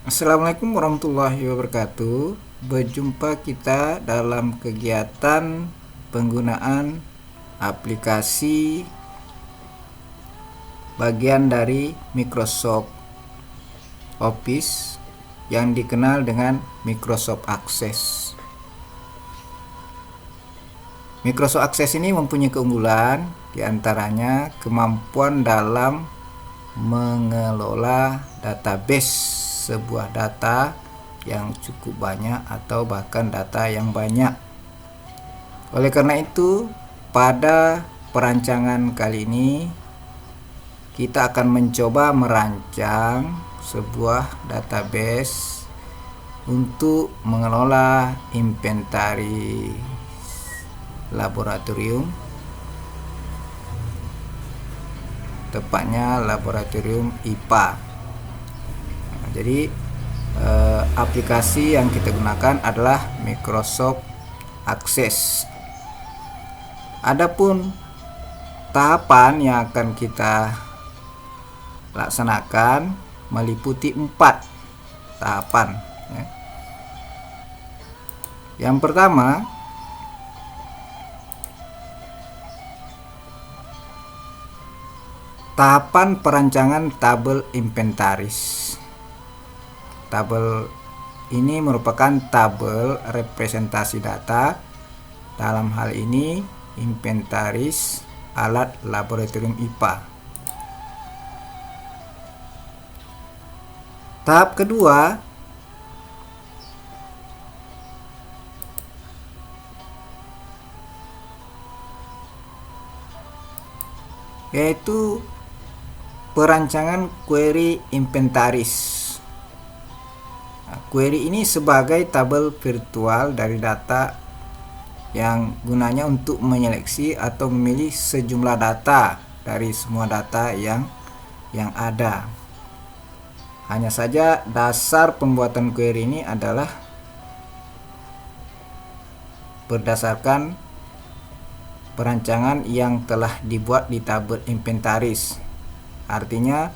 Assalamualaikum warahmatullahi wabarakatuh. Berjumpa kita dalam kegiatan penggunaan aplikasi bagian dari Microsoft Office yang dikenal dengan Microsoft Access. Microsoft Access ini mempunyai keunggulan, diantaranya kemampuan dalam mengelola database sebuah data yang cukup banyak atau bahkan data yang banyak. Oleh karena itu, pada perancangan kali ini kita akan mencoba merancang sebuah database untuk mengelola inventaris laboratorium, tepatnya laboratorium IPA. Jadi aplikasi yang kita gunakan adalah Microsoft Access. Adapun tahapan yang akan kita laksanakan meliputi 4 tahapan. Yang pertama, tahapan perancangan tabel inventaris. Tabel ini merupakan tabel representasi data, dalam hal ini inventaris alat laboratorium IPA. Tahap kedua, yaitu perancangan query inventaris. Query ini sebagai tabel virtual dari data yang gunanya untuk menyeleksi atau memilih sejumlah data dari semua data yang ada. Hanya saja dasar pembuatan query ini adalah berdasarkan perancangan yang telah dibuat di tabel inventaris. Artinya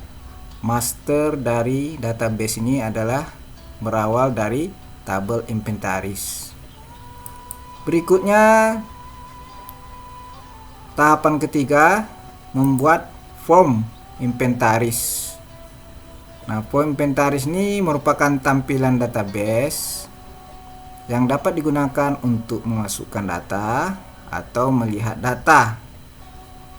master dari database ini adalah berawal dari tabel inventaris. Berikutnya, tahapan ketiga, membuat form inventaris. Nah, form inventaris ini merupakan tampilan database yang dapat digunakan untuk memasukkan data atau melihat data.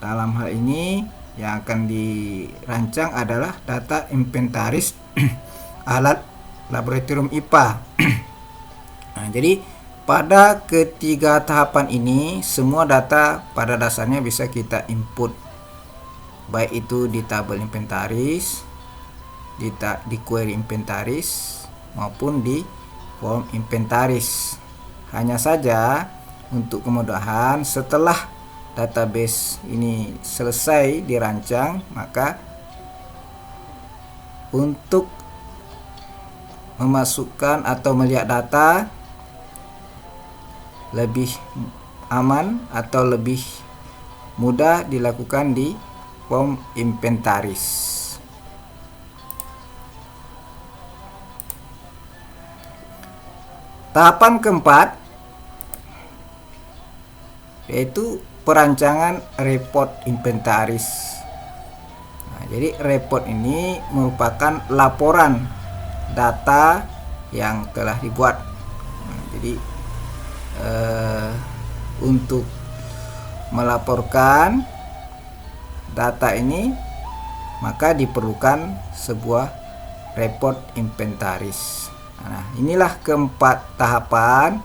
Dalam hal ini yang akan dirancang adalah data inventaris alat laboratorium IPA. Nah, jadi pada ketiga tahapan ini semua data pada dasarnya bisa kita input, baik itu di tabel inventaris, di query inventaris maupun di form inventaris. Hanya saja untuk kemudahan, setelah database ini selesai dirancang, maka untuk memasukkan atau melihat data lebih aman atau lebih mudah dilakukan di form inventaris. Tahapan keempat yaitu perancangan report inventaris. Nah, jadi report ini merupakan laporan data yang telah dibuat. Nah, jadi untuk melaporkan data ini maka diperlukan sebuah report inventaris. Nah, inilah keempat tahapan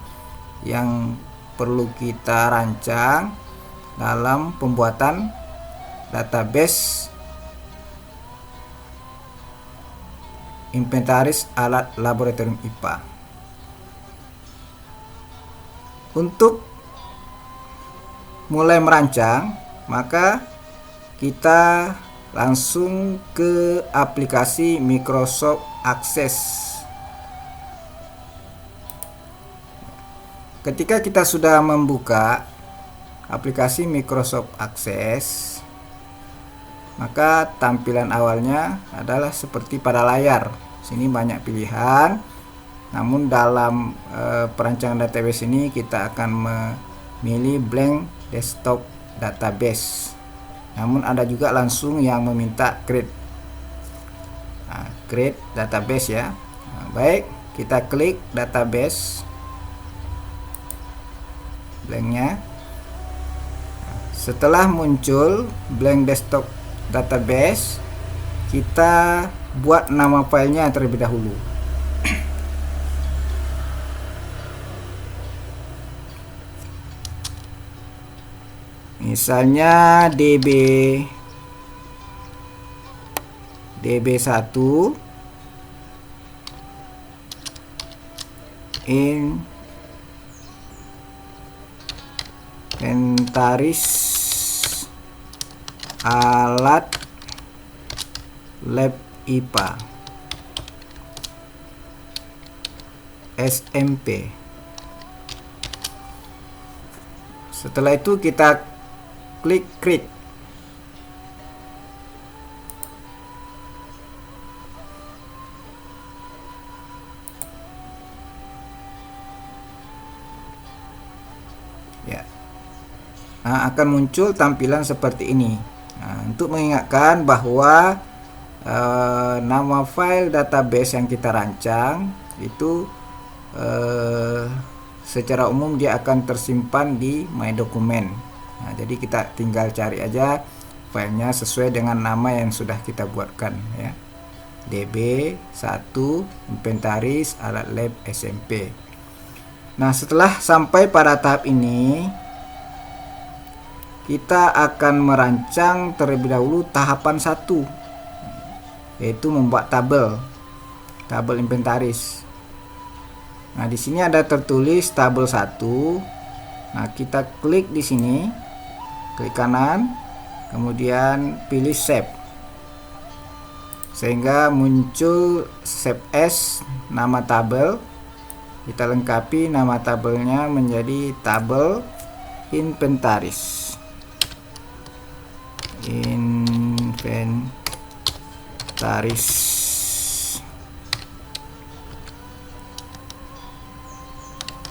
yang perlu kita rancang dalam pembuatan database inventaris alat laboratorium IPA. Untuk mulai merancang, maka kita langsung ke aplikasi Microsoft Access. Ketika kita sudah membuka aplikasi Microsoft Access, maka tampilan awalnya adalah seperti pada layar. Sini banyak pilihan. Namun dalam perancangan database ini kita akan memilih blank desktop database. Namun ada juga langsung yang meminta create database ya. Baik, kita klik database blanknya. Setelah muncul blank desktop database, kita buat nama filenya terlebih dahulu. Misalnya db1 inventaris alat lab IPA SMP. Setelah itu kita klik create. Ya. Nah, akan muncul tampilan seperti ini. Nah, untuk mengingatkan bahwa nama file database yang kita rancang itu secara umum dia akan tersimpan di My Document. Nah, jadi kita tinggal cari aja filenya sesuai dengan nama yang sudah kita buatkan ya. db1 inventaris alat lab SMP. Nah, setelah sampai pada tahap ini, kita akan merancang terlebih dahulu tahapan 1, yaitu membuat tabel inventaris. Nah, di sini ada tertulis tabel 1. Nah, kita klik di sini, klik kanan, kemudian pilih save, sehingga muncul save as nama tabel. Kita lengkapi nama tabelnya menjadi tabel inventaris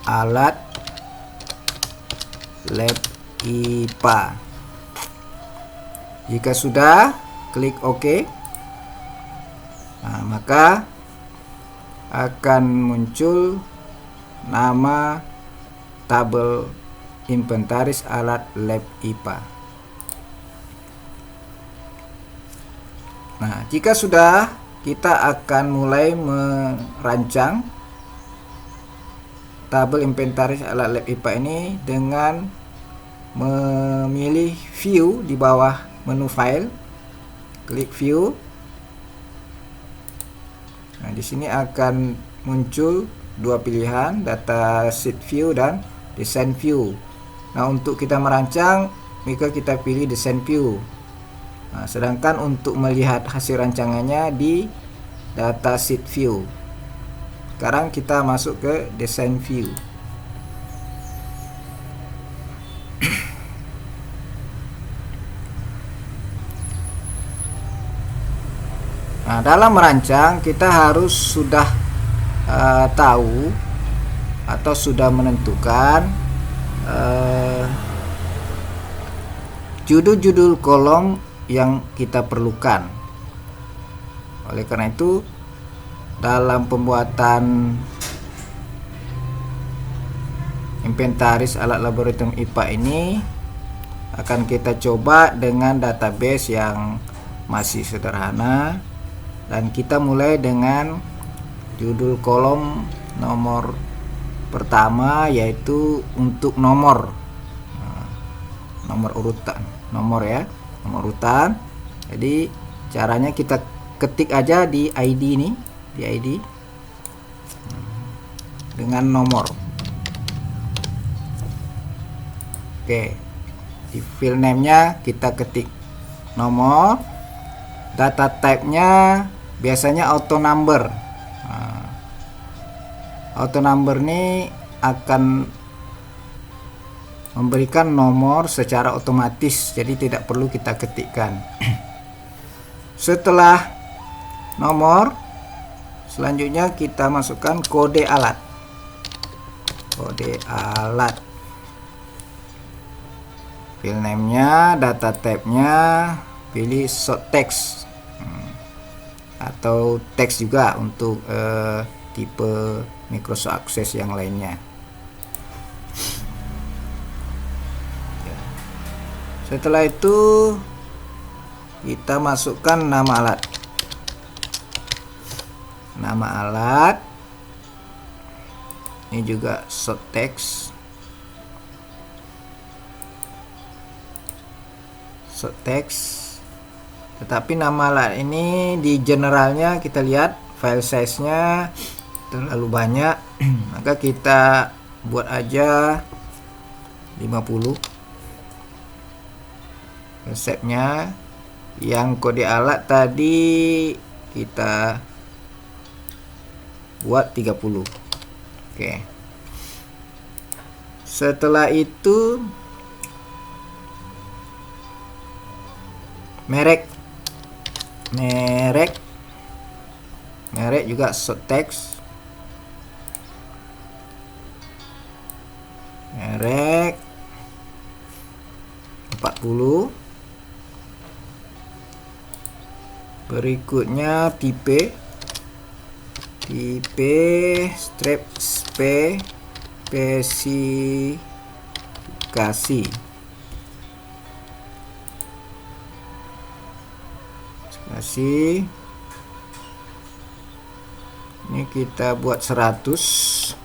alat lab IPA. Jika sudah, klik OK. Nah, maka akan muncul nama tabel inventaris alat lab IPA. Nah, jika sudah, kita akan mulai merancang tabel inventaris alat lab IPA ini dengan memilih view di bawah menu file, klik view. Nah, di sini akan muncul dua pilihan, data sheet view dan design view. Nah, untuk kita merancang, maka kita pilih design view. Nah, sedangkan untuk melihat hasil rancangannya di data sheet view. Sekarang kita masuk ke design view. Nah, dalam merancang kita harus sudah tahu atau sudah menentukan judul-judul kolom yang kita perlukan. Oleh karena itu, dalam pembuatan inventaris alat laboratorium IPA ini akan kita coba dengan database yang masih sederhana, dan kita mulai dengan judul kolom nomor pertama, yaitu untuk nomor urutan, nomor urutan. Jadi caranya kita ketik aja di ID ini, di ID dengan nomor. Oke, di file name-nya kita ketik nomor. Data type-nya biasanya auto number. Nah, auto number ini akan memberikan nomor secara otomatis, jadi tidak perlu kita ketikkan. Setelah nomor Selanjutnya kita masukkan kode alat. File name-nya, data type-nya pilih short text atau teks juga untuk tipe Microsoft Access yang lainnya. Setelah itu kita masukkan nama alat. Nama alat ini juga short text. Tetapi nama alat ini di generalnya kita lihat file size-nya terlalu banyak, maka kita buat aja 50. Resepnya yang kode alat tadi kita buat 30. Oke. Setelah itu merek juga short text. Merek 40. Berikutnya tipe strip spesifikasi. Ini kita buat 100.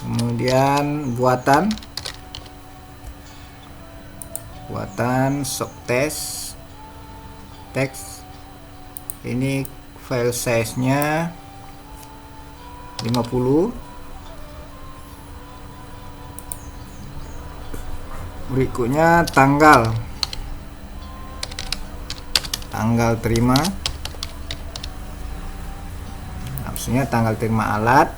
Kemudian buatan short text ini file size-nya 50. Berikutnya tanggal terima, maksudnya tanggal terima alat.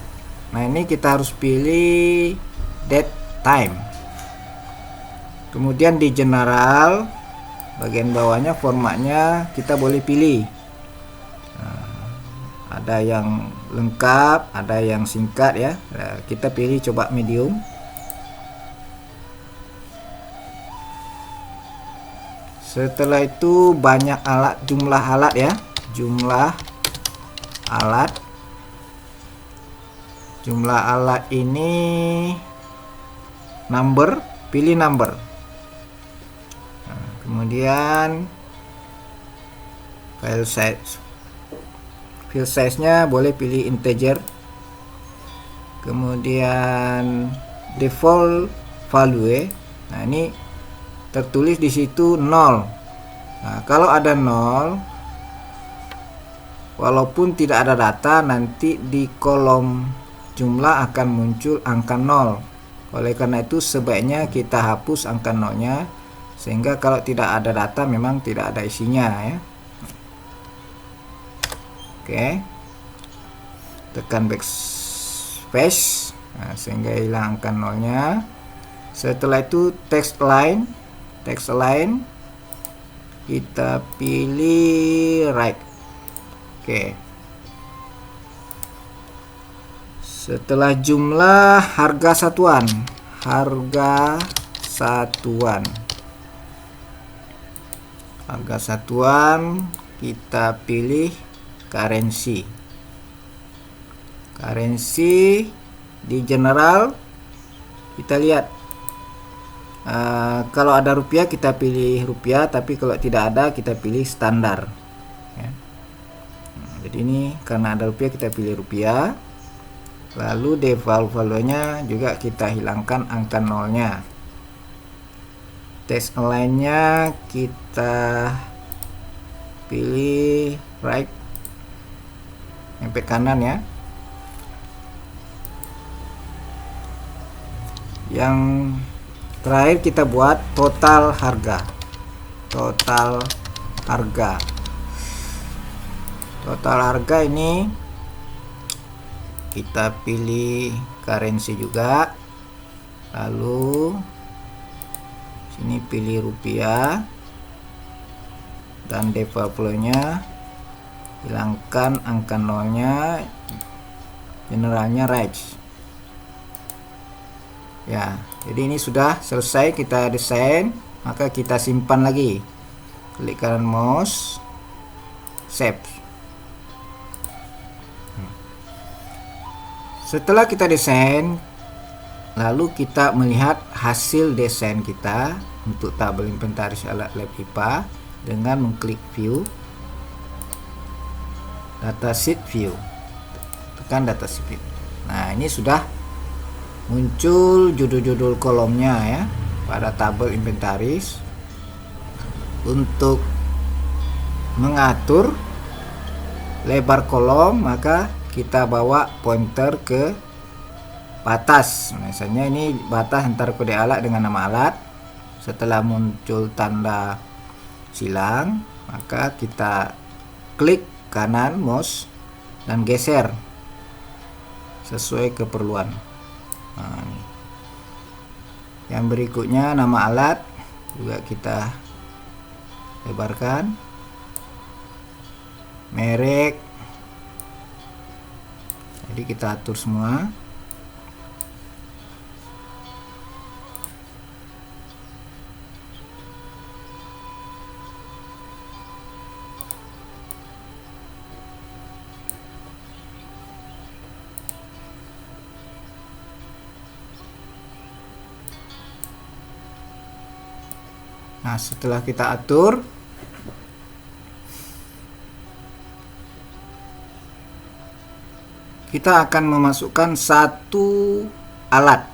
Nah, ini kita harus pilih date time. Kemudian di general bagian bawahnya formatnya kita boleh pilih. Ada yang lengkap, ada yang singkat ya. Nah, kita pilih coba medium. Setelah itu banyak alat, jumlah alat ya, jumlah alat ini number, pilih number. Nah, kemudian file size-nya boleh pilih integer. Kemudian default value. Nah, ini tertulis di situ 0. Nah, kalau ada 0, walaupun tidak ada data, nanti di kolom jumlah akan muncul angka 0. Oleh karena itu sebaiknya kita hapus angka 0-nya, sehingga kalau tidak ada data memang tidak ada isinya ya. Oke. Tekan backspace, nah, sehingga hilang angka 0-nya. Setelah itu text align kita pilih right. Oke. Setelah jumlah harga satuan kita pilih currency. Di general kita lihat kalau ada rupiah kita pilih rupiah, tapi kalau tidak ada kita pilih standar ya. Jadi ini karena ada rupiah kita pilih rupiah. Lalu default value-nya juga kita hilangkan angka 0-nya. Text align-nya kita pilih right, sampai kanan ya. Yang terakhir kita buat total harga. Total harga ini kita pilih currency juga, lalu sini pilih rupiah, dan developnya, hilangkan angka nolnya, generalnya right ya. Jadi ini sudah selesai kita desain, maka kita simpan lagi, klik kanan mouse, save. Setelah kita desain, lalu kita melihat hasil desain kita untuk tabel inventaris alat lab IPA dengan mengklik view, datasheet view, tekan datasheet view. Nah, ini sudah muncul judul-judul kolomnya ya pada tabel inventaris. Untuk mengatur lebar kolom, maka kita bawa pointer ke batas. Misalnya ini batas antara kode alat dengan nama alat. Setelah muncul tanda silang, maka kita klik kanan mouse dan geser sesuai keperluan. Nah, ini. Yang berikutnya nama alat juga kita lebarkan, merek, jadi kita atur semua. Nah, setelah kita atur, kita akan memasukkan satu alat.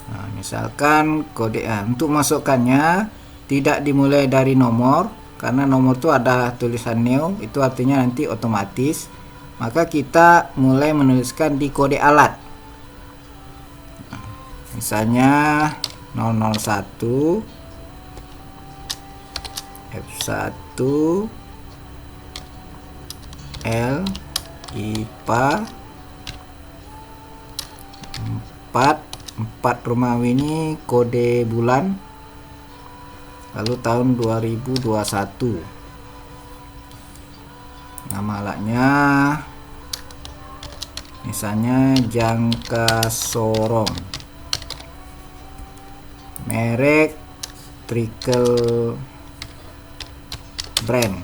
Nah, misalkan kode untuk masukkannya tidak dimulai dari nomor, karena nomor itu ada tulisan new, itu artinya nanti otomatis. Maka kita mulai menuliskan di kode alat. Nah, misalnya 001 F1 L IPA 4 Romawi, ini kode bulan, lalu tahun 2021. Nama alatnya misalnya jangka sorong, merek Trickle brand,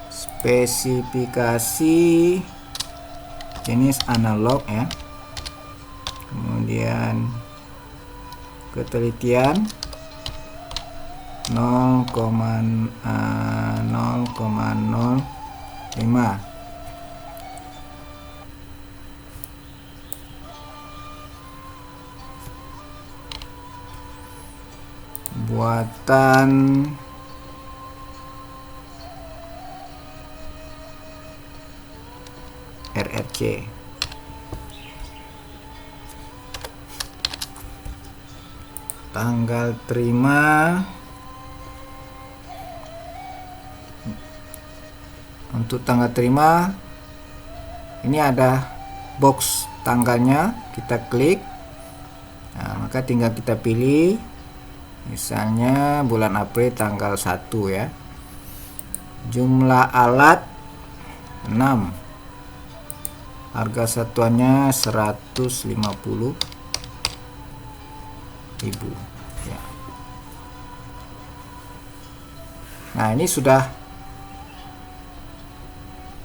spesifikasi jenis analog ya, kemudian ketelitian 0,05, buatan RRC, tanggal terima. Untuk tanggal terima ini ada box tanggalnya, kita klik. Nah, maka tinggal kita pilih, misalnya bulan April tanggal 1 ya. Jumlah alat 6, harga satuannya 150.000 ya. Nah, ini sudah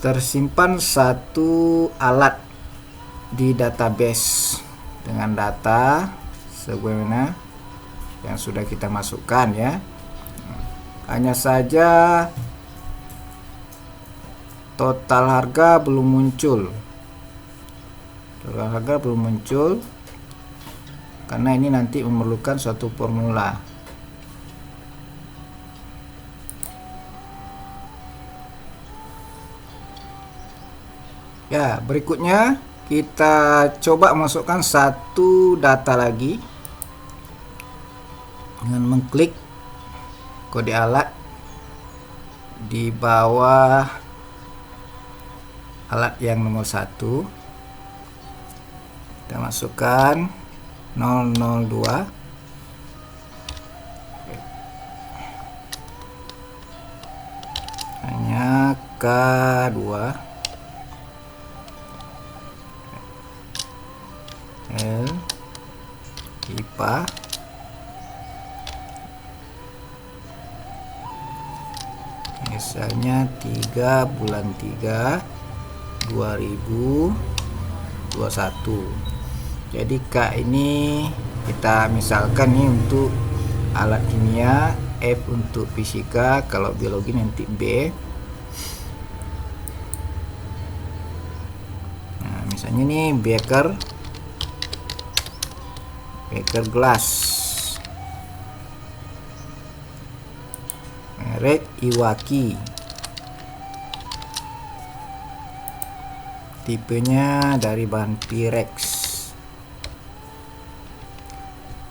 tersimpan satu alat di database dengan data sebagaimana yang sudah kita masukkan ya. Hanya saja total harga belum muncul. Total harga belum muncul karena ini nanti memerlukan suatu formula. Ya, berikutnya kita coba masukkan satu data lagi dengan mengklik kode alat di bawah alat yang nomor 1. Kita masukkan 002 K2 L IPA misalnya 3 bulan 3 2021. Jadi K ini kita misalkan nih untuk alat kimia, F untuk fisika, kalau biologi nanti B. Nah, misalnya nih beker gelas, merek Iwaki, tipenya dari bahan Pyrex,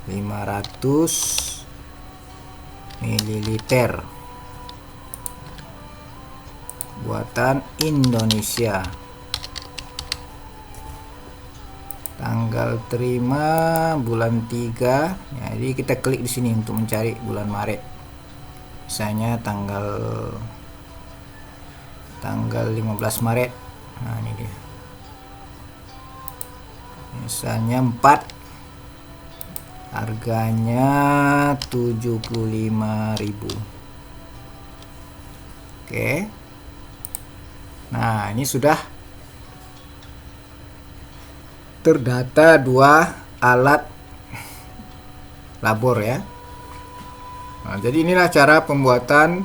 500 ml, buatan Indonesia, tanggal terima bulan 3. Jadi kita klik di sini untuk mencari bulan Maret, misalnya tanggal 15 Maret. Nah, ini dia, misalnya 4, harganya 75.000. Oke, nah ini sudah terdata 2 alat labor ya. Nah, jadi inilah cara pembuatan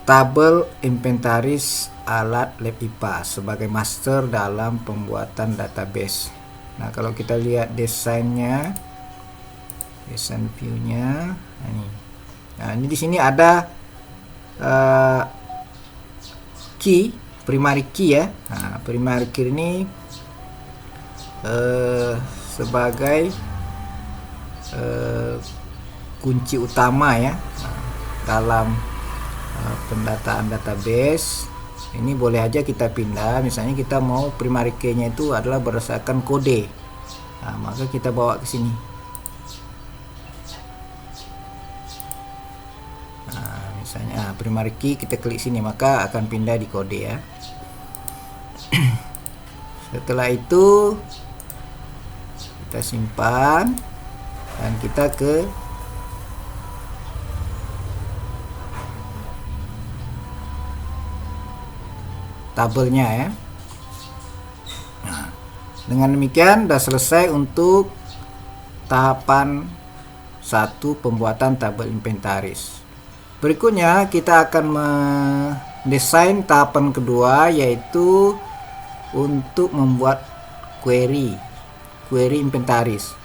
tabel inventaris alat lab IPA sebagai master dalam pembuatan database. Nah, kalau kita lihat desainnya, desain viewnya, nah ini di sini ada key, primary key ya. Nah, primary key ini sebagai kunci utama ya dalam pendataan database. Ini boleh aja kita pindah, misalnya kita mau primary key-nya itu adalah berdasarkan kode. Nah, maka kita bawa ke sini. Nah, misalnya primary key, kita klik sini maka akan pindah di kode ya. Setelah itu kita simpan dan kita ke tabelnya ya. Nah, dengan demikian sudah selesai untuk tahapan 1 pembuatan tabel inventaris. Berikutnya kita akan mendesain tahapan kedua, yaitu untuk membuat query inventaris.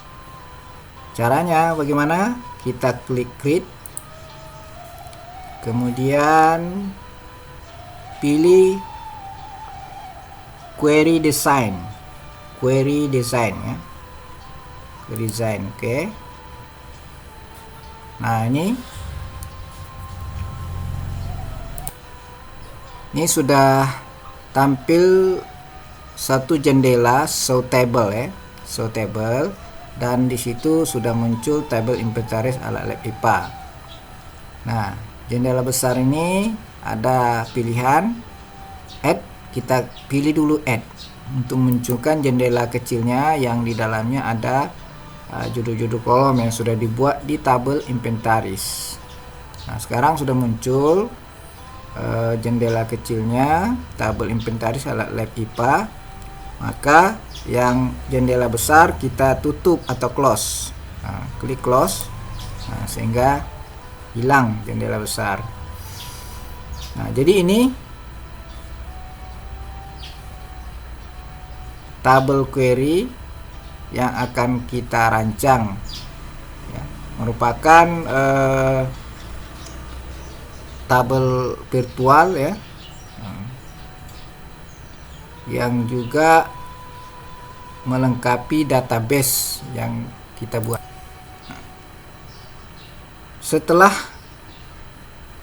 Caranya bagaimana? Kita klik create, kemudian pilih query design ya, oke. Nah, ini sudah tampil satu jendela show table ya, show table, dan di situ sudah muncul tabel inventaris alat lab IPA. Nah, jendela besar ini ada pilihan add, kita pilih dulu add untuk munculkan jendela kecilnya yang di dalamnya ada judul-judul kolom yang sudah dibuat di tabel inventaris. Nah, sekarang sudah muncul jendela kecilnya tabel inventaris alat lab IPA. Maka yang jendela besar kita tutup atau close. Nah, klik close, nah, sehingga hilang jendela besar. Nah, jadi ini tabel query yang akan kita rancang ya, merupakan tabel virtual ya, yang juga melengkapi database yang kita buat. Setelah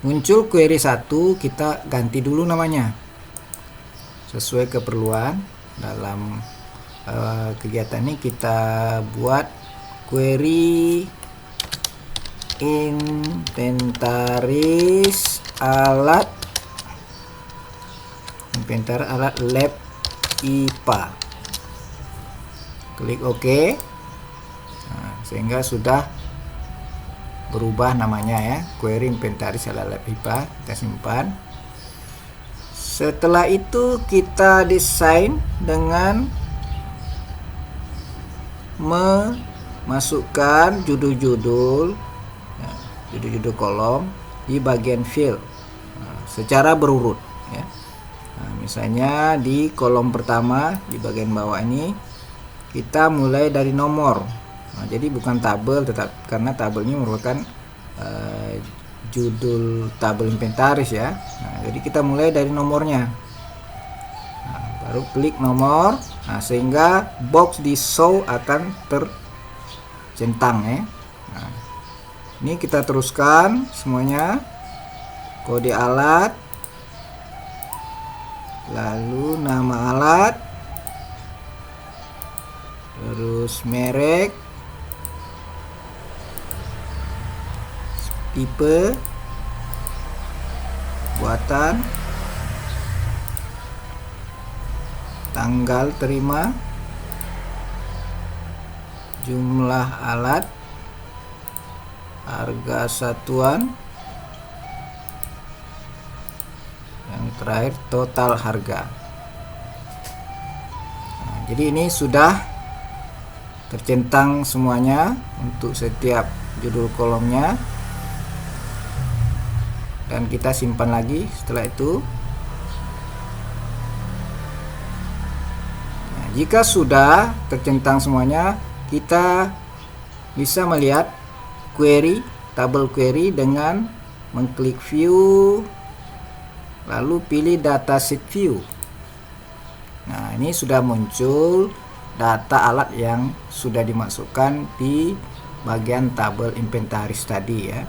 muncul query 1, kita ganti dulu namanya sesuai keperluan. Dalam kegiatan ini kita buat query inventaris alat inventaris alat lab IPA. Klik OK. Nah, sehingga sudah berubah namanya ya, query inventaris alat lab IPA. Kita simpan. Setelah itu kita desain dengan memasukkan judul-judul kolom di bagian field secara berurut ya. Nah, misalnya di kolom pertama di bagian bawah ini kita mulai dari nomor. Nah, jadi bukan tabel, tetap karena tabelnya merupakan judul tabel inventaris ya. Nah, jadi kita mulai dari nomornya. Nah, baru klik nomor. Nah, sehingga box di show akan tercentang ya. Nah, ini kita teruskan semuanya. Kode alat, lalu nama alat, terus merek, tipe, buatan, tanggal terima, jumlah alat, harga satuan, yang terakhir total harga. Nah, jadi ini sudah tercentang semuanya untuk setiap judul kolomnya. Dan kita simpan lagi setelah itu. Nah, jika sudah tercentang semuanya, kita bisa melihat query, tabel query dengan mengklik view, lalu pilih dataset view. Nah, ini sudah muncul data alat yang sudah dimasukkan di bagian tabel inventaris tadi ya.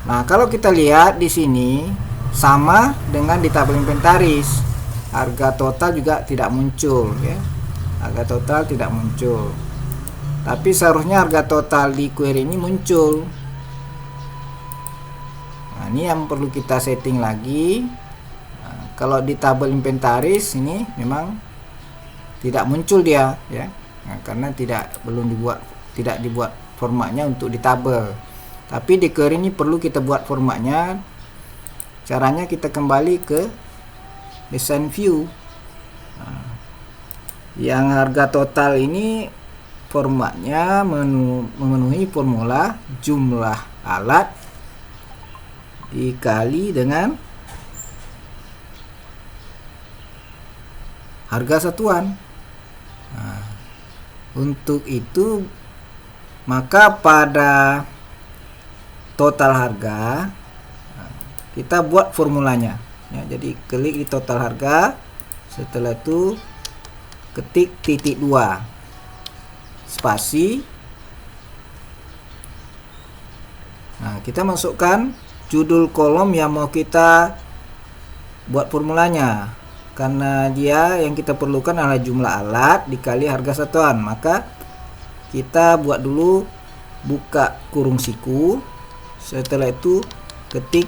Nah, kalau kita lihat di sini sama dengan di tabel inventaris, harga total juga tidak muncul ya. Harga total tidak muncul. Tapi seharusnya harga total di query ini muncul. Nah, ini yang perlu kita setting lagi. Nah, kalau di tabel inventaris ini memang tidak muncul dia ya. Nah, karena tidak dibuat formatnya untuk di tabel. Tapi di query ini perlu kita buat formatnya. Caranya kita kembali ke design view. Nah, yang harga total ini formatnya memenuhi formula jumlah alat dikali dengan harga satuan. Nah, untuk itu maka pada total harga kita buat formulanya ya. Jadi klik di total harga, setelah itu ketik titik 2 spasi. Nah, kita masukkan judul kolom yang mau kita buat formulanya. Karena dia yang kita perlukan adalah jumlah alat dikali harga satuan, maka kita buat dulu buka kurung siku. Setelah itu ketik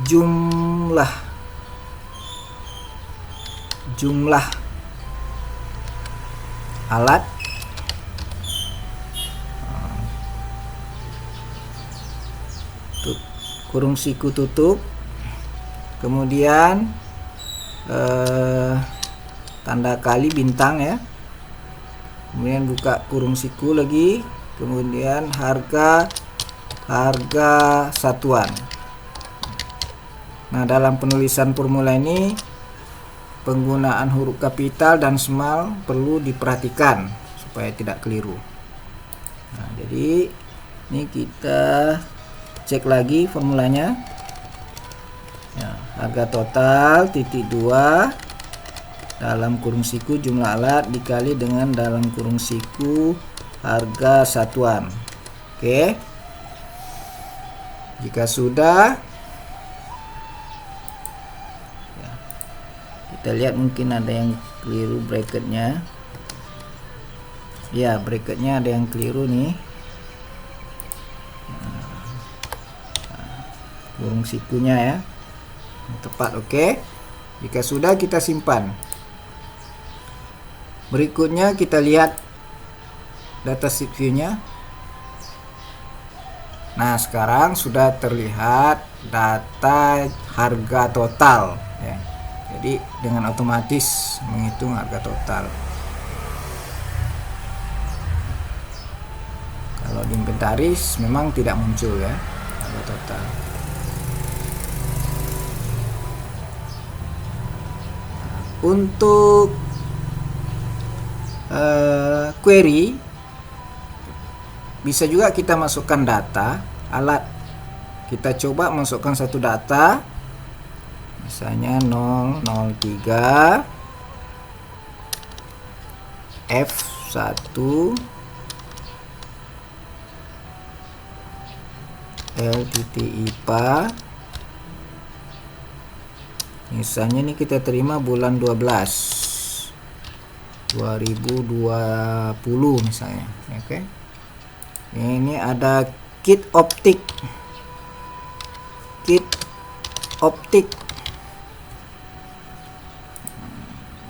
jumlah alat, kurung siku tutup, kemudian tanda kali bintang ya, kemudian buka kurung siku lagi, kemudian harga satuan. Nah, dalam penulisan formula ini penggunaan huruf kapital dan small perlu diperhatikan supaya tidak keliru. Nah, jadi ini kita cek lagi formulanya ya, harga total titik 2 dalam kurung siku jumlah alat dikali dengan dalam kurung siku harga satuan. Oke, jika sudah ya, kita lihat mungkin ada yang keliru bracketnya ya, bracketnya ada yang keliru nih. Kurung sikunya ya. tepat. Oke. Jika sudah, kita simpan. Berikutnya kita lihat datasheet view-nya. Nah, sekarang sudah terlihat data harga total ya. Jadi dengan otomatis menghitung harga total. Kalau di inventaris memang tidak muncul ya harga total. Untuk query bisa juga kita masukkan data alat. Kita coba masukkan satu data, misalnya 003 F1 L.IPA. Misalnya ini kita terima bulan 12 2020 misalnya. Oke. Ini ada kit optik.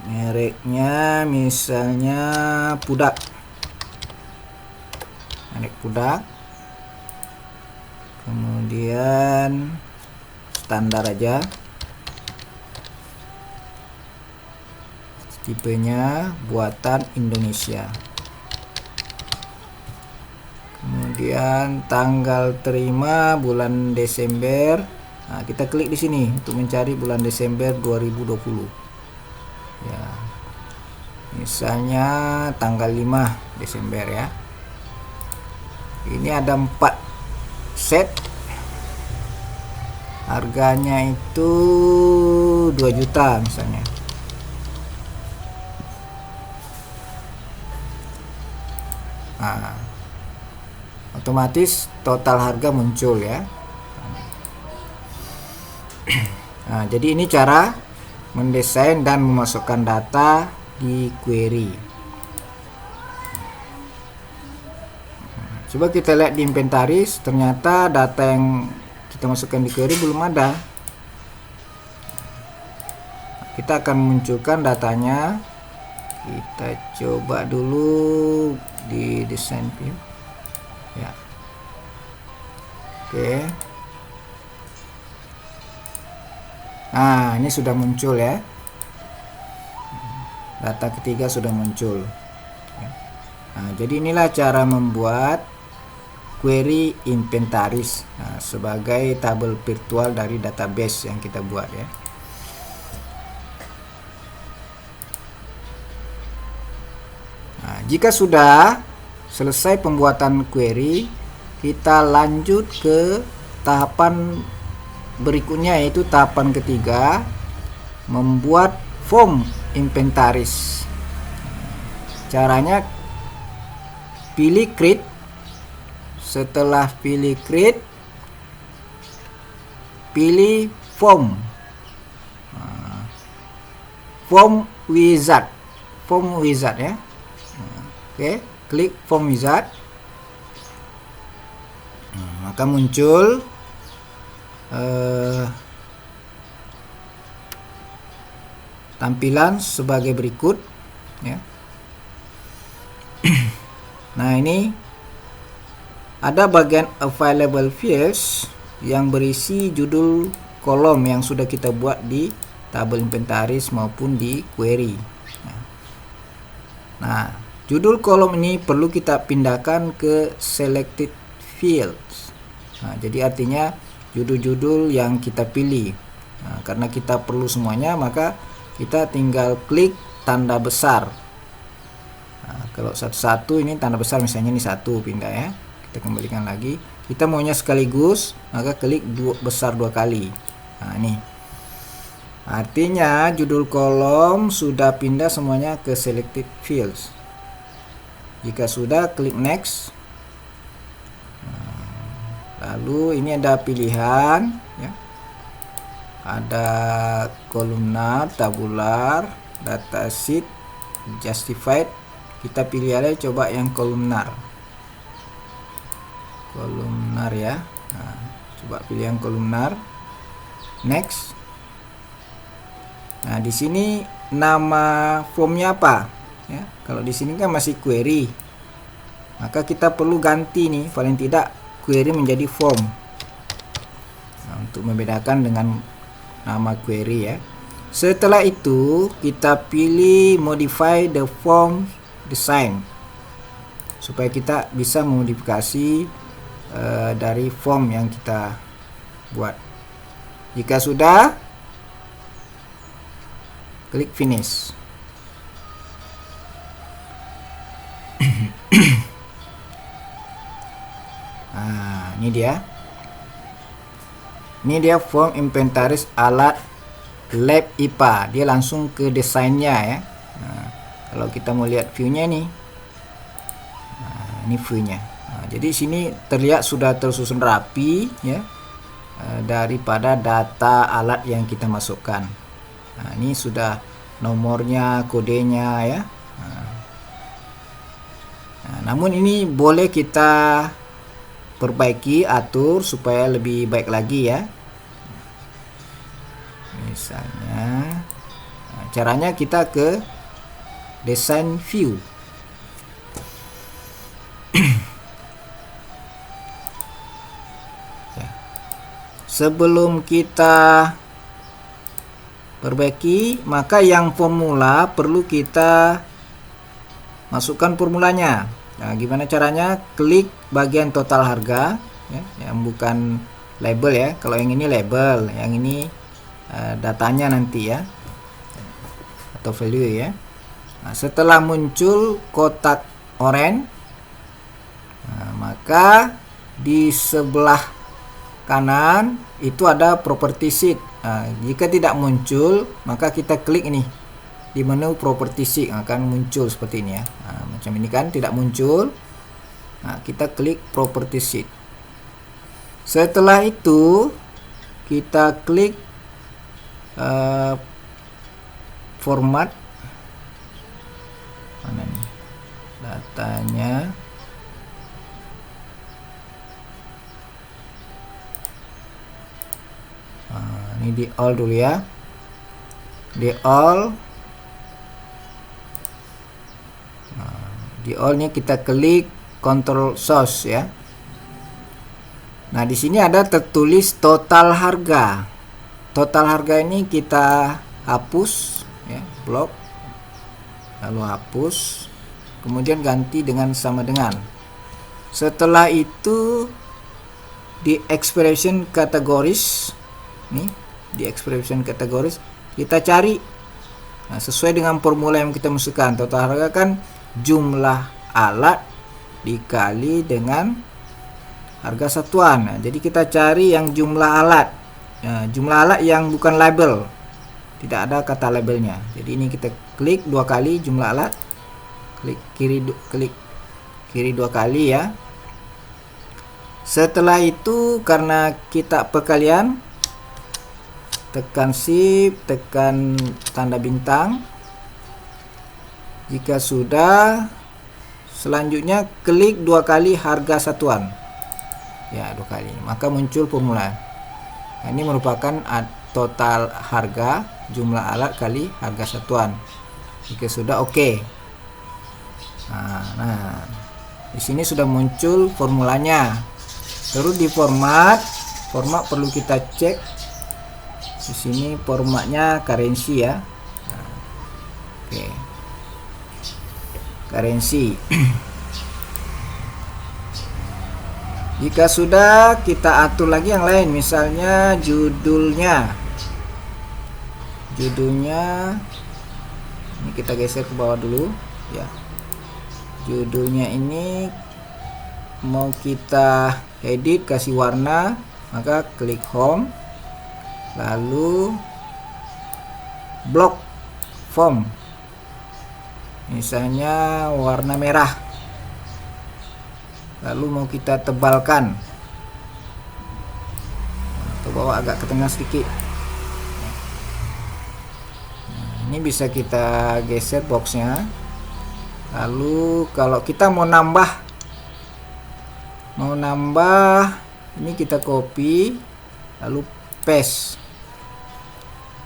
Mereknya misalnya Pudak. Merek Pudak. Kemudian standar aja. Tipenya buatan Indonesia. Kemudian tanggal terima bulan Desember. Nah, kita klik di sini untuk mencari bulan Desember 2020. Ya. Misalnya tanggal 5 Desember ya. Ini ada 4 set. Harganya itu 2 juta misalnya. Nah, otomatis total harga muncul ya. Nah, jadi ini cara mendesain dan memasukkan data di query. Coba kita lihat di inventaris, ternyata data yang kita masukkan di query belum ada. Kita akan munculkan datanya. Kita coba dulu di design view ya. Oke. Nah, ini sudah muncul ya. Data ketiga sudah muncul. Nah, jadi inilah cara membuat query inventaris sebagai tabel virtual dari database yang kita buat ya. Nah, jika sudah selesai pembuatan query, kita lanjut ke tahapan berikutnya, yaitu tahapan ketiga, membuat form inventaris. Caranya pilih create. Setelah pilih create, pilih form. Form wizard ya. Oke, klik form wizard. Maka muncul tampilan sebagai berikut ya. Nah, ini ada bagian available fields yang berisi judul kolom yang sudah kita buat di tabel inventaris maupun di query. Nah, judul kolom ini perlu kita pindahkan ke selected fields. Nah, jadi artinya judul-judul yang kita pilih. Nah, karena kita perlu semuanya, maka kita tinggal klik tanda besar. Nah, kalau satu-satu ini tanda besar, misalnya ini 1 pindah ya. Kita kembalikan lagi. Kita maunya sekaligus, maka klik besar 2 kali. Nah, ini. Artinya judul kolom sudah pindah semuanya ke selected fields. Jika sudah, klik next. Lalu ini ada pilihan ya. Ada kolumnar, tabular, datasheet, justified. Kita pilih aja, coba yang kolumnar ya. Nah, coba pilih yang kolumnar. Next. Nah, di sini nama formnya apa? Ya, kalau di sini kan masih query, maka kita perlu ganti nih, paling tidak query menjadi form. Nah, untuk membedakan dengan nama query ya. Setelah itu kita pilih modify the form design, supaya kita bisa memodifikasi dari form yang kita buat. Jika sudah, klik finish. Nah, ini dia. Ini dia form inventaris alat lab IPA. Dia langsung ke desainnya ya. Nah, kalau kita mau lihat view-nya nih. Nah, ini view-nya. Nah, jadi sini terlihat sudah tersusun rapi ya. Daripada data alat yang kita masukkan. Nah, ini sudah nomornya, kodenya ya. Nah, namun ini boleh kita perbaiki, atur supaya lebih baik lagi ya. Misalnya, nah, caranya kita ke design view. Ya. Sebelum kita perbaiki, maka yang formula perlu kita masukkan formulanya. Nah, gimana caranya? Klik bagian total harga ya, yang bukan label ya. Kalau yang ini label, yang ini datanya nanti ya, atau value ya. Nah, setelah muncul kotak oranye, nah, maka di sebelah kanan itu ada property sheet. Nah, jika tidak muncul, maka kita klik ini di menu property sheet, akan muncul seperti ini ya. Nah, macam ini kan tidak muncul. Nah, kita klik property sheet. Setelah itu kita klik format, mana nih datanya. Ini di all dulu ya, di all. Di all nya kita klik control source ya. Nah, di sini ada tertulis total harga. Total harga ini kita hapus ya, blok, lalu hapus, kemudian ganti dengan sama dengan. Setelah itu di expression categories, nih di expression categories kita cari, nah, sesuai dengan formula yang kita masukkan. Total harga kan jumlah alat dikali dengan harga satuan. Nah, jadi kita cari yang jumlah alat. Nah, jumlah alat yang bukan label, tidak ada kata labelnya. Jadi ini kita klik dua kali jumlah alat, klik kiri dua kali ya. Setelah itu karena kita perkalian, tekan shift, tekan tanda bintang. Jika sudah, selanjutnya klik dua kali harga satuan ya, dua kali, maka muncul formula. Nah, ini merupakan total harga jumlah alat kali harga satuan. Jika sudah, oke. Nah, di sini sudah muncul formulanya. Terus di format perlu kita cek. Di sini formatnya currency ya. Nah, oke. Currency. Jika sudah, kita atur lagi yang lain, misalnya judulnya ini kita geser ke bawah dulu ya. Judulnya ini mau kita edit, kasih warna, maka klik home, lalu block form, misalnya warna merah, lalu mau kita tebalkan atau bawa agak ke tengah sedikit. Nah, ini bisa kita geser boxnya. Lalu kalau kita mau nambah, ini kita copy lalu paste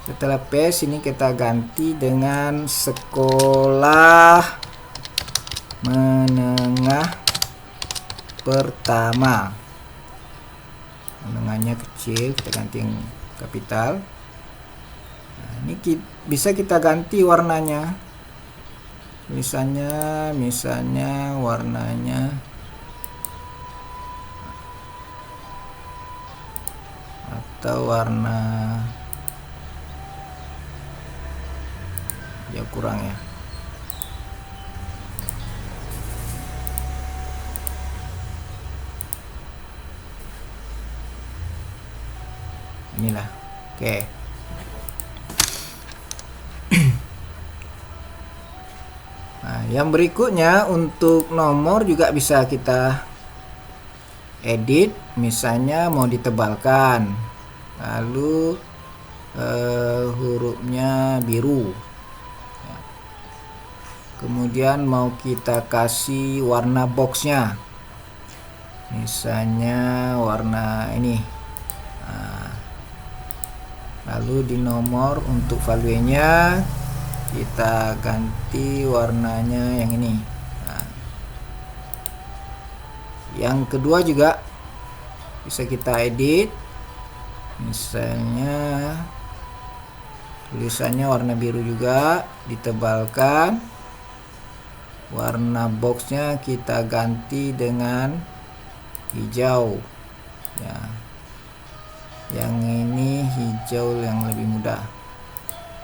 Setelah paste ini kita ganti dengan sekolah menengah pertama. Menengahnya kecil, kita ganti yang kapital. Nah, ini bisa kita ganti warnanya. Misalnya warnanya atau warna ya kurang ya. Inilah. Oke. Nah, yang berikutnya untuk nomor juga bisa kita edit, misalnya mau ditebalkan, lalu hurufnya biru. Kemudian mau kita kasih warna boxnya, misalnya warna ini. Nah, lalu di nomor untuk value-nya kita ganti warnanya yang ini. Nah, yang kedua juga bisa kita edit, misalnya tulisannya warna biru juga, ditebalkan. Warna boxnya kita ganti dengan hijau ya. Yang ini hijau yang lebih mudah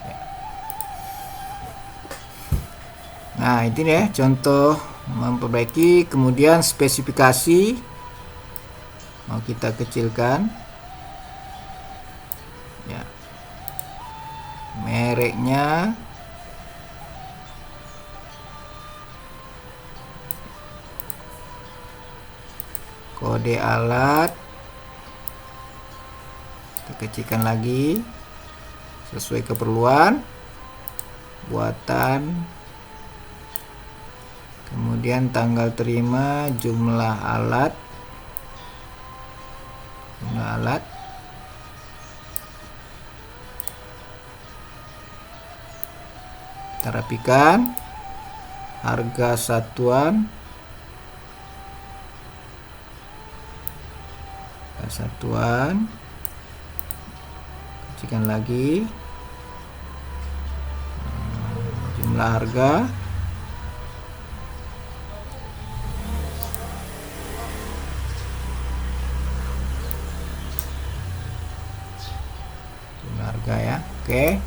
ya. Nah, ini ya contoh memperbaiki. Kemudian spesifikasi mau kita kecilkan ya. Mereknya kode alat kita kecilkan lagi sesuai keperluan buatan, kemudian tanggal terima, jumlah alat kita rapikan, harga satuan kecilkan lagi, jumlah harga, ya. Oke,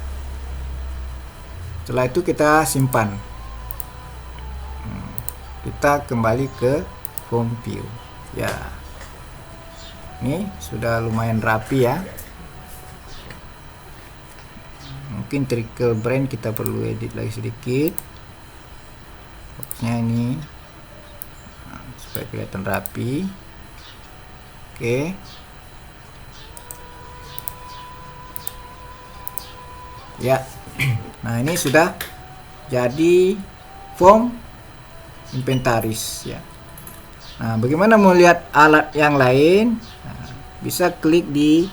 setelah itu kita simpan. Kita kembali ke form view ya. Ini sudah lumayan rapi ya. Mungkin trickle brand kita perlu edit lagi sedikit boxnya ini supaya kelihatan rapi. Oke. Ya. Nah, ini sudah jadi form inventaris ya. Nah, bagaimana mau lihat alat yang lain? Nah, bisa klik di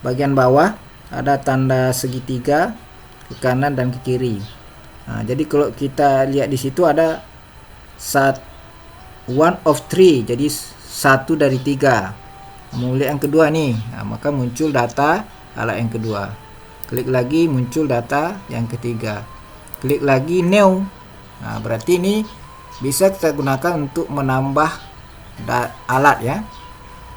bagian bawah, ada tanda segitiga ke kanan dan ke kiri. Nah, jadi kalau kita lihat di situ ada one of three, jadi 1 dari 3. Mau lihat yang kedua nih, nah, maka muncul data alat yang kedua. Klik lagi, muncul data yang ketiga. Klik lagi new. Nah, berarti ini bisa kita gunakan untuk menambah alat ya.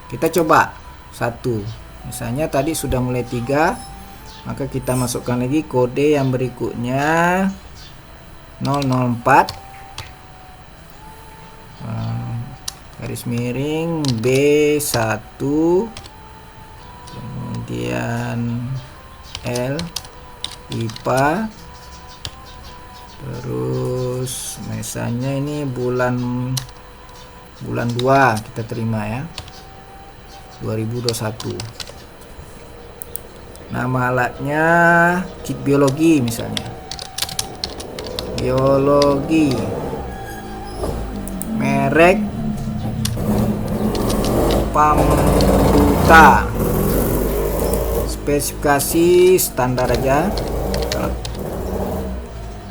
Kita coba 1. Misalnya tadi sudah mulai 3, maka kita masukkan lagi kode yang berikutnya 004 garis miring B1, kemudian L IPA, terus misalnya ini bulan 2 kita terima ya, 2021. Nama alatnya kit biologi misalnya, biologi, merek Pamduta, spesifikasi standar aja.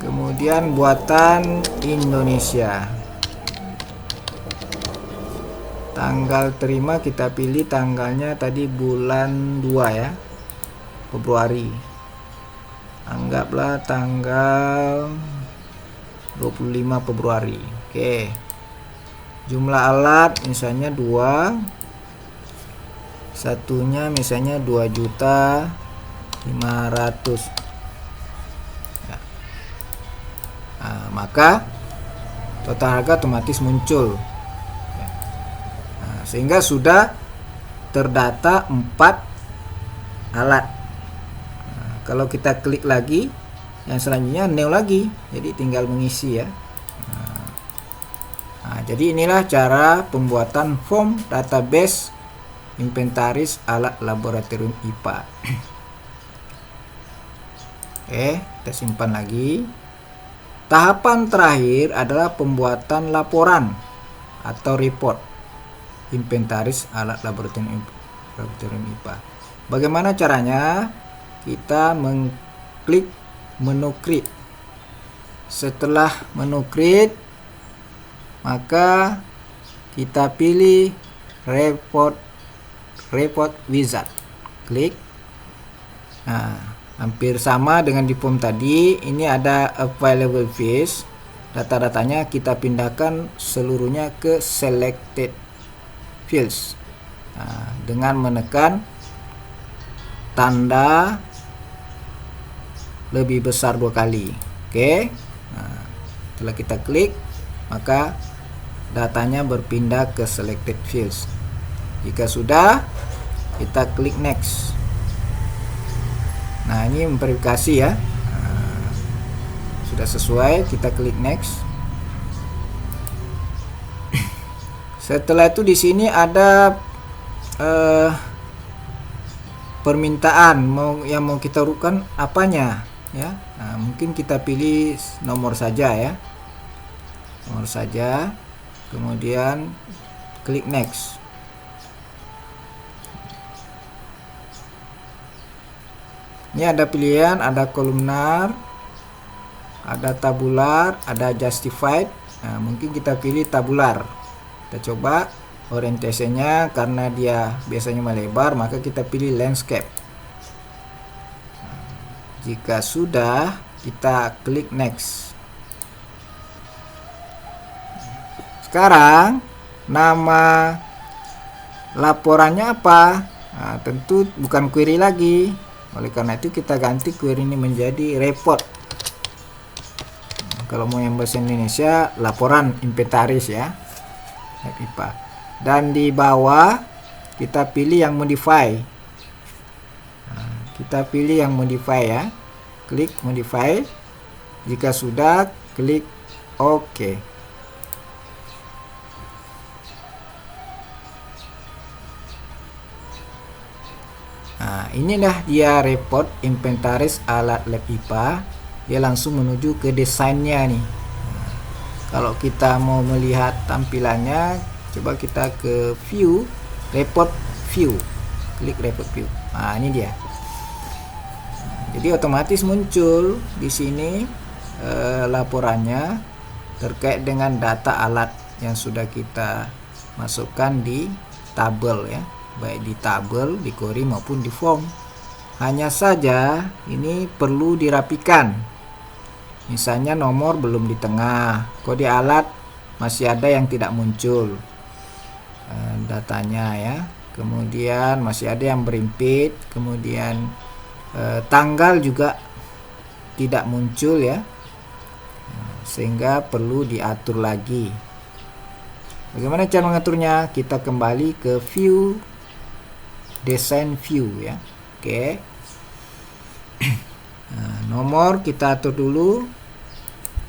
Kemudian buatan Indonesia. Tanggal terima kita pilih tanggalnya tadi bulan 2 ya, Februari. Anggaplah tanggal 25 Februari. Oke. Jumlah alat misalnya 2. Satunya misalnya 2.500.000. Ya. Nah, maka total harga otomatis muncul. Sehingga sudah terdata 4 alat. Nah, kalau kita klik lagi, yang selanjutnya new lagi, jadi tinggal mengisi ya. Nah, jadi inilah cara pembuatan form database inventaris alat laboratorium IPA. Oke, kita simpan lagi. Tahapan terakhir adalah pembuatan laporan atau report inventaris alat laboratorium IPA. Bagaimana caranya? Kita mengklik menu create. Setelah menu create, maka kita pilih report wizard. Klik. Nah, hampir sama dengan di form tadi. Ini ada available fields. Data-datanya kita pindahkan seluruhnya ke selected fields. Nah, dengan menekan tanda lebih besar 2 kali. Oke. Nah, setelah kita klik, maka datanya berpindah ke selected fields. Jika sudah, kita klik next. Nah, ini memverifikasi ya. Nah, sudah sesuai, kita klik next. Setelah itu di sini ada permintaan yang mau kita urutkan apanya ya. Nah, mungkin kita pilih nomor saja ya. Nomor saja. Kemudian klik next. Ini ada pilihan, ada kolumnar, ada tabular, ada justified. Nah, mungkin kita pilih tabular. Kita coba orientasinya, karena dia biasanya melebar, maka kita pilih landscape. Jika sudah, kita klik next. Sekarang nama laporannya apa? Nah, tentu bukan query lagi. Oleh karena itu kita ganti query ini menjadi report. Kalau mau yang bahasa Indonesia, laporan inventaris ya, IPA. Dan di bawah kita pilih yang modify. Nah, kita pilih yang modify ya. Klik modify. Jika sudah, klik OK. Nah, inilah dia report inventaris alat lab IPA. Dia langsung menuju ke desainnya nih. Nah, kalau kita mau melihat tampilannya, coba kita ke view, report view. Klik report view. Nah, ini dia. Nah, jadi otomatis muncul di sini laporannya terkait dengan data alat yang sudah kita masukkan di tabel ya. Baik di tabel, di query maupun di form. Hanya saja ini perlu dirapikan. Misalnya nomor belum di tengah, kode alat masih ada yang tidak muncul datanya ya. Kemudian masih ada yang berimpit, kemudian tanggal juga tidak muncul ya. Sehingga perlu diatur lagi. Bagaimana cara mengaturnya? Kita kembali ke view, design view ya. Oke. Nah, nomor kita atur dulu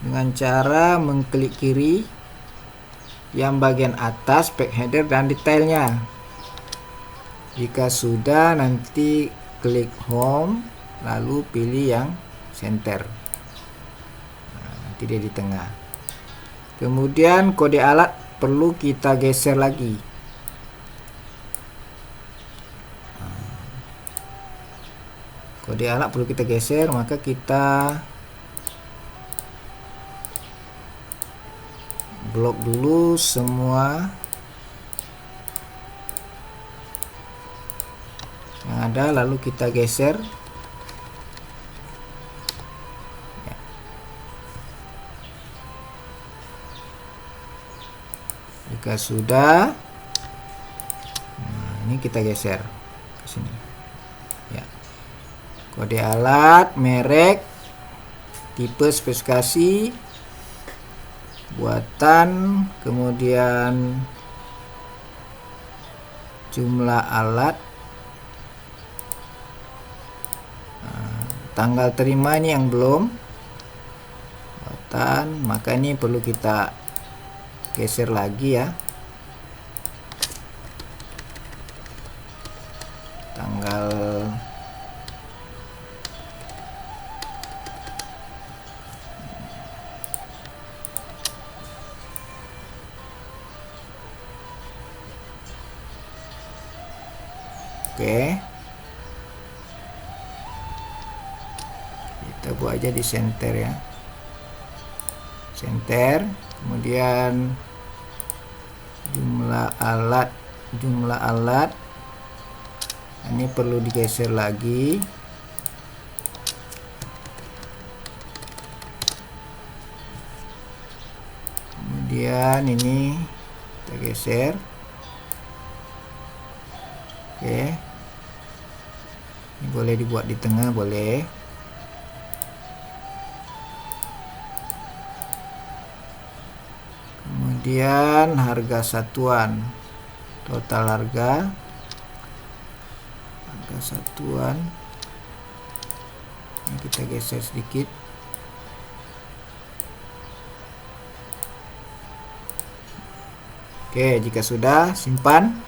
dengan cara mengklik kiri yang bagian atas back header dan detailnya. Jika sudah, nanti klik home lalu pilih yang center. Nah, nanti dia di tengah. Kemudian kode alat perlu kita geser lagi. kode alat perlu kita geser, maka kita blok dulu semua yang ada, lalu kita geser. Jika sudah, nah, ini kita geser ke sini ya. Kode alat, merek, tipe, spesifikasi, buatan, kemudian jumlah alat, tanggal terima ini yang belum, buatan, maka ini perlu kita geser lagi ya, tanggal oke, kita buat aja di center ya, center, kemudian jumlah alat ini perlu digeser lagi, kemudian ini kita geser. Oke, ini boleh dibuat di tengah, boleh. Kemudian harga satuan, total harga satuan ini kita geser sedikit. Oke, jika sudah, simpan.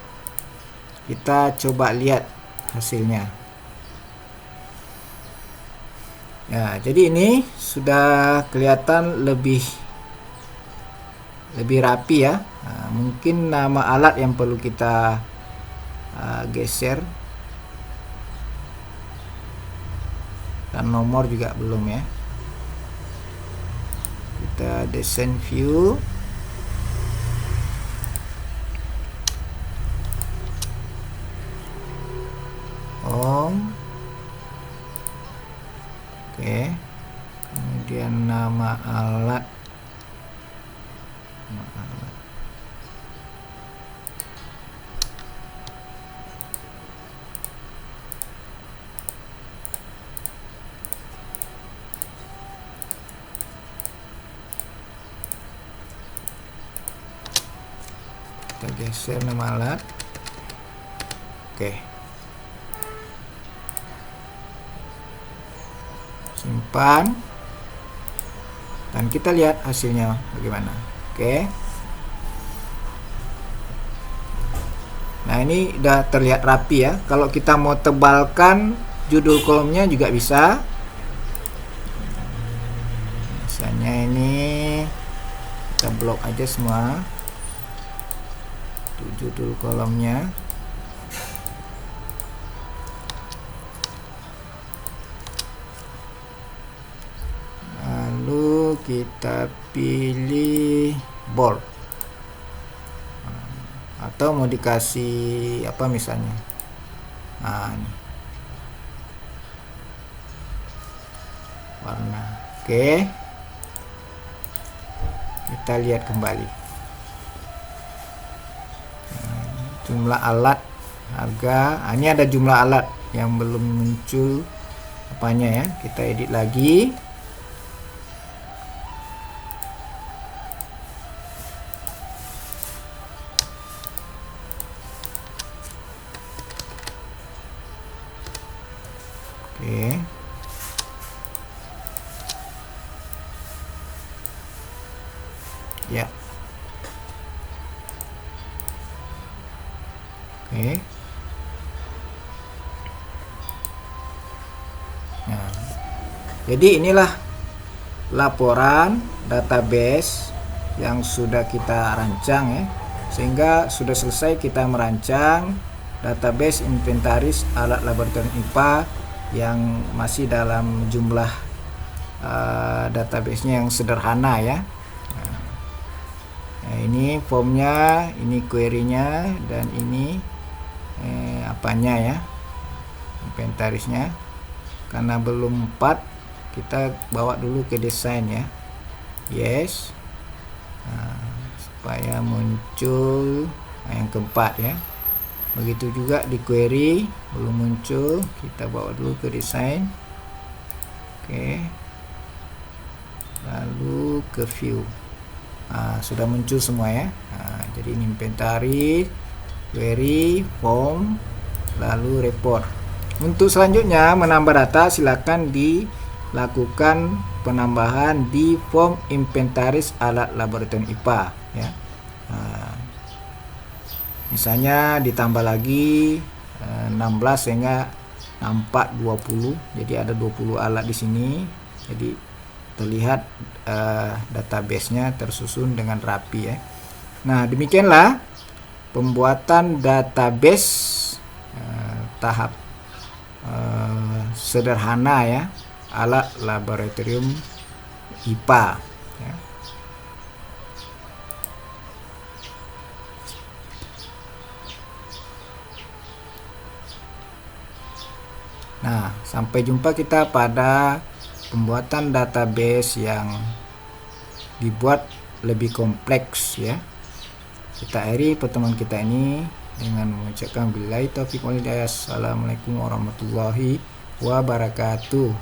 Kita coba lihat hasilnya ya. Jadi ini sudah kelihatan lebih rapi ya. Nah, mungkin nama alat yang perlu kita geser, dan nomor juga belum ya. Kita desain view, oke, kemudian nama alat, kita geser nama alat. Oke, simpan, dan kita lihat hasilnya bagaimana. Oke, nah ini udah terlihat rapi ya. Kalau kita mau tebalkan judul kolomnya juga bisa. Misalnya ini kita blok aja semua tuh judul kolomnya. Kita pilih bold atau mau dikasih apa misalnya, nah ini warna. Oke, kita lihat kembali jumlah alat, harga. Ini ada jumlah alat yang belum muncul apanya ya, kita edit lagi. Oke, ya, oke. Nah, jadi inilah laporan database yang sudah kita rancang ya, sehingga sudah selesai kita merancang database inventaris alat laboratorium IPA yang masih dalam jumlah database-nya yang sederhana ya. Nah, ini formnya, ini query-nya, dan ini apanya ya, inventarisnya. Karena belum 4, kita bawa dulu ke desain ya. Yes. Nah, supaya muncul yang keempat ya. Begitu juga di query, belum muncul, kita bawa dulu ke desain. Oke. Lalu ke view. Sudah muncul semua ya. Jadi ini inventaris, query, form, lalu report. Untuk selanjutnya menambah data, silakan dilakukan penambahan di form inventaris alat laboratorium IPA ya. Misalnya ditambah lagi 16 sehingga nampak 20. Jadi ada 20 alat di sini. Jadi terlihat database-nya tersusun dengan rapi ya. Nah, demikianlah pembuatan database tahap sederhana ya, alat laboratorium IPA ya. Nah, sampai jumpa kita pada pembuatan database yang dibuat lebih kompleks ya. Kita akhiri pertemuan kita ini dengan mengucapkan billahi taufiq wal hidayah. Assalamualaikum warahmatullahi wabarakatuh.